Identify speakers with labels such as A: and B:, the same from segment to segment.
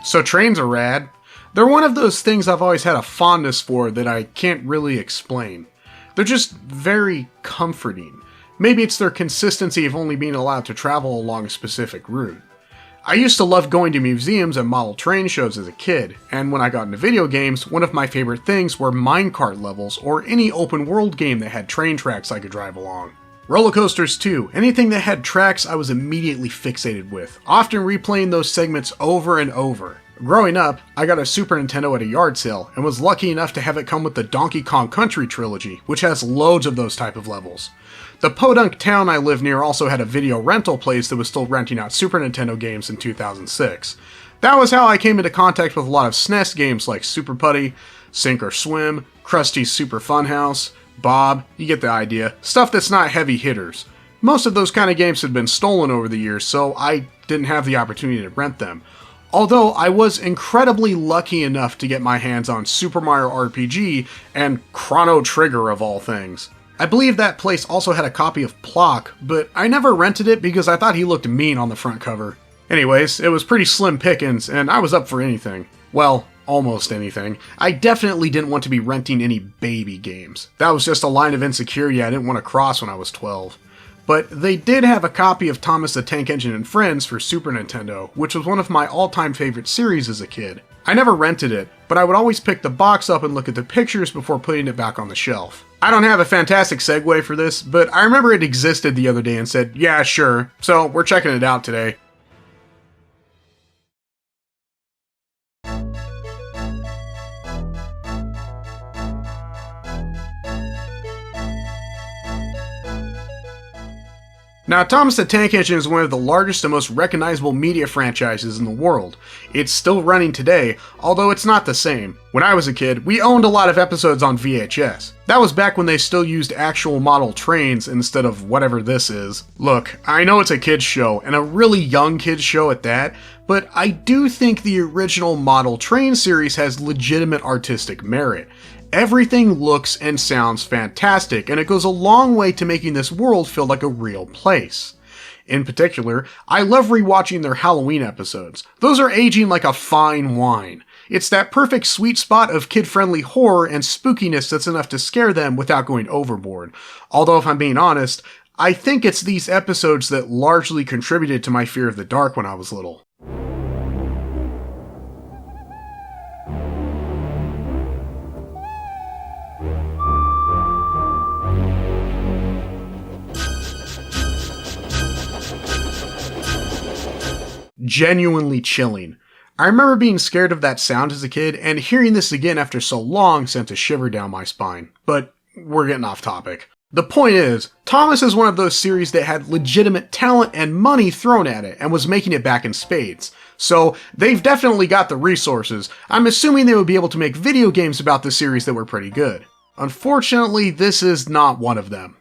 A: So trains are rad. They're one of those things I've always had a fondness for that I can't really explain. They're just very comforting. Maybe it's their consistency of only being allowed to travel along a specific route. I used to love going to museums and model train shows as a kid, and when I got into video games, one of my favorite things were minecart levels or any open world game that had train tracks I could drive along. Roller coasters too. Anything that had tracks I was immediately fixated with, often replaying those segments over and over. Growing up, I got a Super Nintendo at a yard sale, and was lucky enough to have it come with the Donkey Kong Country trilogy, which has loads of those type of levels. The podunk town I live near also had a video rental place that was still renting out Super Nintendo games in 2006. That was how I came into contact with a lot of SNES games like Super Putty, Sink or Swim, Krusty's Super Funhouse, Bob, you get the idea. Stuff that's not heavy hitters. Most of those kind of games had been stolen over the years, so I didn't have the opportunity to rent them. Although I was incredibly lucky enough to get my hands on Super Mario RPG and Chrono Trigger of all things. I believe that place also had a copy of Plock, but I never rented it because I thought he looked mean on the front cover. Anyways, it was pretty slim pickings, and I was up for anything. Well, almost anything. I definitely didn't want to be renting any baby games. That was just a line of insecurity I didn't want to cross when I was 12. But they did have a copy of Thomas the Tank Engine and Friends for Super Nintendo, which was one of my all-time favorite series as a kid. I never rented it, but I would always pick the box up and look at the pictures before putting it back on the shelf. I don't have a fantastic segue for this, but I remember it existed the other day and said, yeah, sure, so we're checking it out today. Now, Thomas the Tank Engine is one of the largest and most recognizable media franchises in the world. It's still running today, although it's not the same. When I was a kid, we owned a lot of episodes on VHS. That was back when they still used actual model trains instead of whatever this is. Look, I know it's a kids show, and a really young kids show at that, but I do think the original model train series has legitimate artistic merit. Everything looks and sounds fantastic, and it goes a long way to making this world feel like a real place. In particular, I love rewatching their Halloween episodes. Those are aging like a fine wine. It's that perfect sweet spot of kid-friendly horror and spookiness that's enough to scare them without going overboard. Although if I'm being honest, I think it's these episodes that largely contributed to my fear of the dark when I was little. Genuinely chilling. I remember being scared of that sound as a kid, and hearing this again after so long sent a shiver down my spine. But we're getting off topic. The point is, Thomas is one of those series that had legitimate talent and money thrown at it, and was making it back in spades. So they've definitely got the resources. I'm assuming they would be able to make video games about the series that were pretty good. Unfortunately, this is not one of them.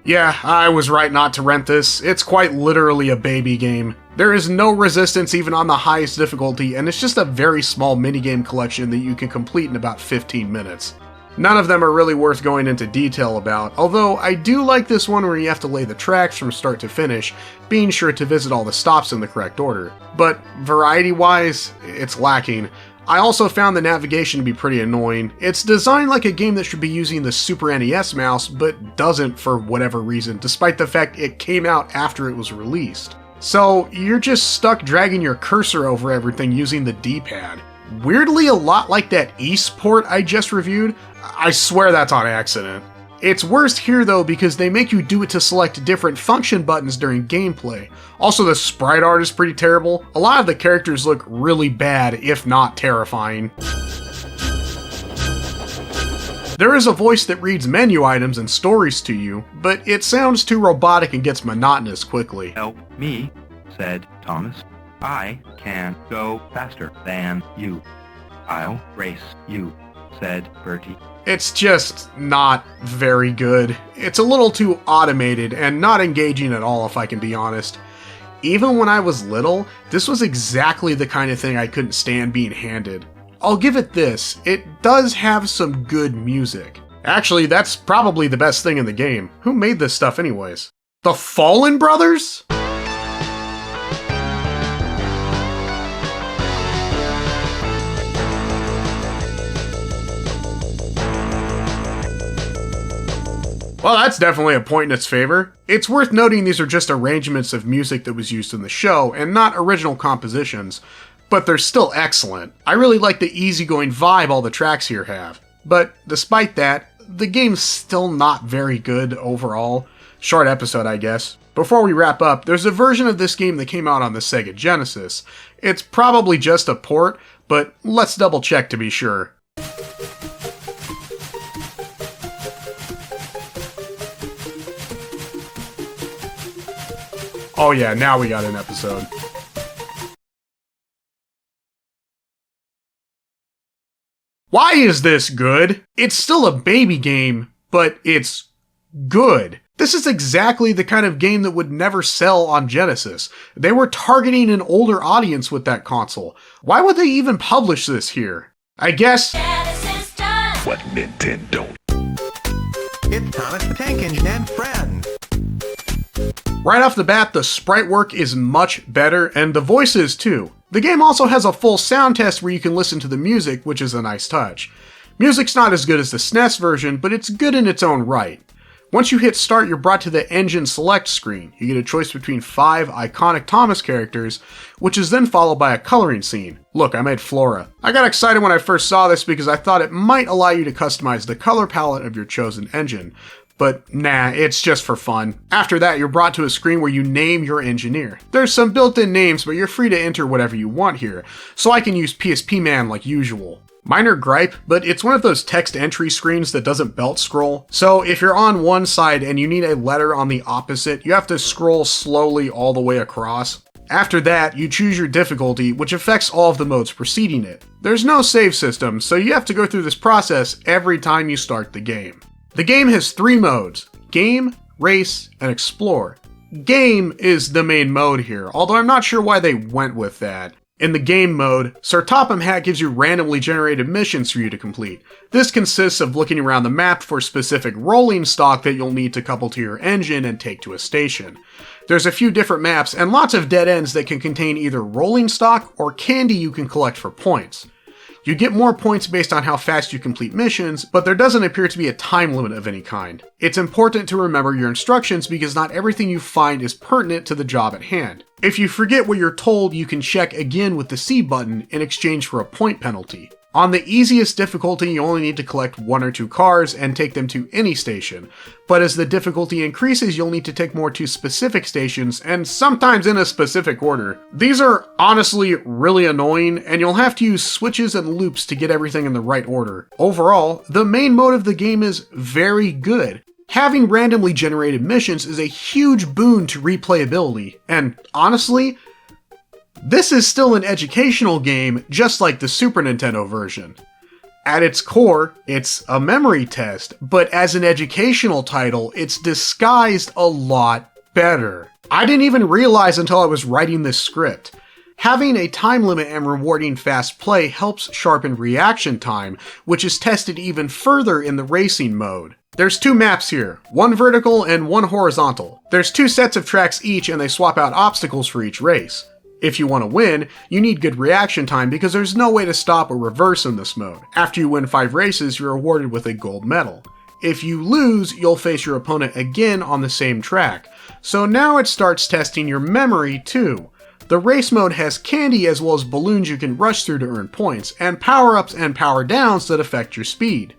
A: Yeah, I was right not to rent this. It's quite literally a baby game. There is no resistance even on the highest difficulty, and it's just a very small minigame collection that you can complete in about 15 minutes. None of them are really worth going into detail about, although I do like this one where you have to lay the tracks from start to finish, being sure to visit all the stops in the correct order. But variety-wise, it's lacking. I also found the navigation to be pretty annoying. It's designed like a game that should be using the Super NES mouse, but doesn't for whatever reason, despite the fact it came out after it was released. So you're just stuck dragging your cursor over everything using the D-pad. Weirdly a lot like that East port I just reviewed. I swear that's on accident. It's worse here though because they make you do it to select different function buttons during gameplay. Also, the sprite art is pretty terrible. A lot of the characters look really bad, if not terrifying. There is a voice that reads menu items and stories to you, but it sounds too robotic and gets monotonous quickly.
B: Help me, said Thomas. I can go faster than you. I'll race you, said Bertie.
A: It's just not very good. It's a little too automated and not engaging at all, if I can be honest. Even when I was little, this was exactly the kind of thing I couldn't stand being handed. I'll give it this, it does have some good music. Actually, that's probably the best thing in the game. Who made this stuff anyways? The Fallen Brothers? Well, that's definitely a point in its favor. It's worth noting these are just arrangements of music that was used in the show, and not original compositions, but they're still excellent. I really like the easygoing vibe all the tracks here have. But despite that, the game's still not very good overall. Short episode, I guess. Before we wrap up, there's a version of this game that came out on the Sega Genesis. It's probably just a port, but let's double check to be sure. Oh yeah, now we got an episode. Why is this good? It's still a baby game, but it's good. This is exactly the kind of game that would never sell on Genesis. They were targeting an older audience with that console. Why would they even publish this here? I guess...
C: Genesis time.
D: What Nintendo?
E: It's Thomas the Tank Engine and friends.
A: Right off the bat, the sprite work is much better, and the voices too. The game also has a full sound test where you can listen to the music, which is a nice touch. Music's not as good as the SNES version, but it's good in its own right. Once you hit start, you're brought to the engine select screen. You get a choice between 5 iconic Thomas characters, which is then followed by a coloring scene. Look, I made Flora. I got excited when I first saw this because I thought it might allow you to customize the color palette of your chosen engine. But nah, it's just for fun. After that, you're brought to a screen where you name your engineer. There's some built-in names, but you're free to enter whatever you want here, so I can use PSPMan like usual. Minor gripe, but it's one of those text entry screens that doesn't belt scroll, so if you're on one side and you need a letter on the opposite, you have to scroll slowly all the way across. After that, you choose your difficulty, which affects all of the modes preceding it. There's no save system, so you have to go through this process every time you start the game. The game has 3 modes: Game, Race, and Explore. Game is the main mode here, although I'm not sure why they went with that. In the game mode, Sir Topham Hatt gives you randomly generated missions for you to complete. This consists of looking around the map for specific rolling stock that you'll need to couple to your engine and take to a station. There's a few different maps and lots of dead ends that can contain either rolling stock or candy you can collect for points. You get more points based on how fast you complete missions, but there doesn't appear to be a time limit of any kind. It's important to remember your instructions because not everything you find is pertinent to the job at hand. If you forget what you're told, you can check again with the C button in exchange for a point penalty. On the easiest difficulty, you only need to collect 1 or 2 cars and take them to any station, but as the difficulty increases, you'll need to take more to specific stations, and sometimes in a specific order. These are honestly really annoying, and you'll have to use switches and loops to get everything in the right order. Overall, the main mode of the game is very good. Having randomly generated missions is a huge boon to replayability, and honestly, this is still an educational game, just like the Super Nintendo version. At its core, it's a memory test, but as an educational title, it's disguised a lot better. I didn't even realize until I was writing this script. Having a time limit and rewarding fast play helps sharpen reaction time, which is tested even further in the racing mode. There's 2 maps here, one vertical and one horizontal. There's 2 sets of tracks each and they swap out obstacles for each race. If you want to win, you need good reaction time because there's no way to stop or reverse in this mode. After you win 5 races, you're awarded with a gold medal. If you lose, you'll face your opponent again on the same track. So now it starts testing your memory too. The race mode has candy as well as balloons you can rush through to earn points, and power-ups and power-downs that affect your speed.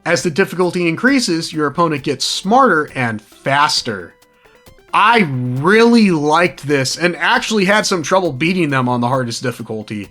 A: As the difficulty increases, your opponent gets smarter and faster. I really liked this and actually had some trouble beating them on the hardest difficulty.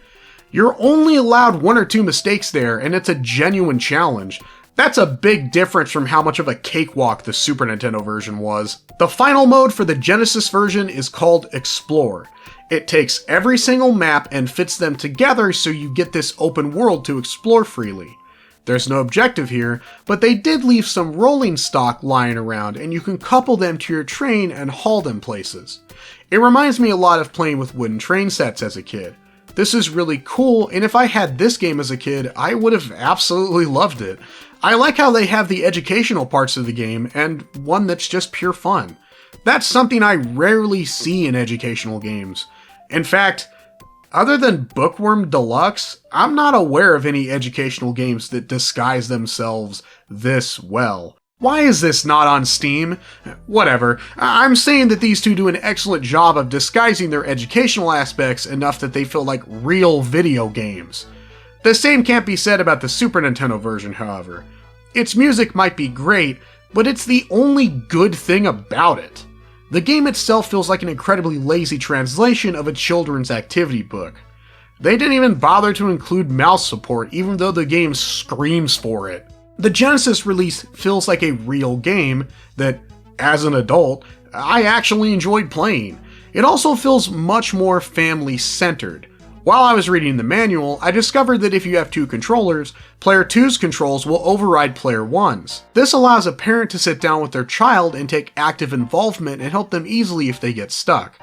A: You're only allowed 1 or 2 mistakes there, and it's a genuine challenge. That's a big difference from how much of a cakewalk the Super Nintendo version was. The final mode for the Genesis version is called Explore. It takes every single map and fits them together so you get this open world to explore freely. There's no objective here, but they did leave some rolling stock lying around and you can couple them to your train and haul them places. It reminds me a lot of playing with wooden train sets as a kid. This is really cool, and if I had this game as a kid, I would have absolutely loved it. I like how they have the educational parts of the game and one that's just pure fun. That's something I rarely see in educational games. In fact, other than Bookworm Deluxe, I'm not aware of any educational games that disguise themselves this well. Why is this not on Steam? Whatever. I'm saying that these two do an excellent job of disguising their educational aspects enough that they feel like real video games. The same can't be said about the Super Nintendo version, however. Its music might be great, but it's the only good thing about it. The game itself feels like an incredibly lazy translation of a children's activity book. They didn't even bother to include mouse support, even though the game screams for it. The Genesis release feels like a real game that, as an adult, I actually enjoyed playing. It also feels much more family-centered. While I was reading the manual, I discovered that if you have two controllers, player 2's controls will override player 1's. This allows a parent to sit down with their child and take active involvement and help them easily if they get stuck.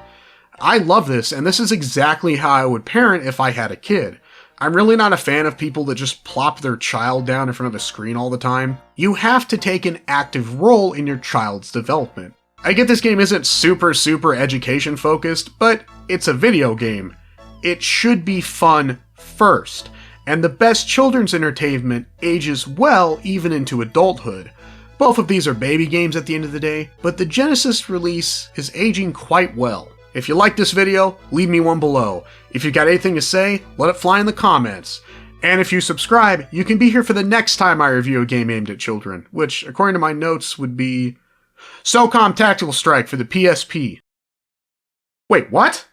A: I love this, and this is exactly how I would parent if I had a kid. I'm really not a fan of people that just plop their child down in front of a screen all the time. You have to take an active role in your child's development. I get this game isn't super education focused, but it's a video game. It should be fun first, and the best children's entertainment ages well even into adulthood. Both of these are baby games at the end of the day, but the Genesis release is aging quite well. If you like this video, leave me one below. If you got anything to say, let it fly in the comments. And if you subscribe, you can be here for the next time I review a game aimed at children, which, according to my notes, would be SOCOM Tactical Strike for the PSP. Wait, what?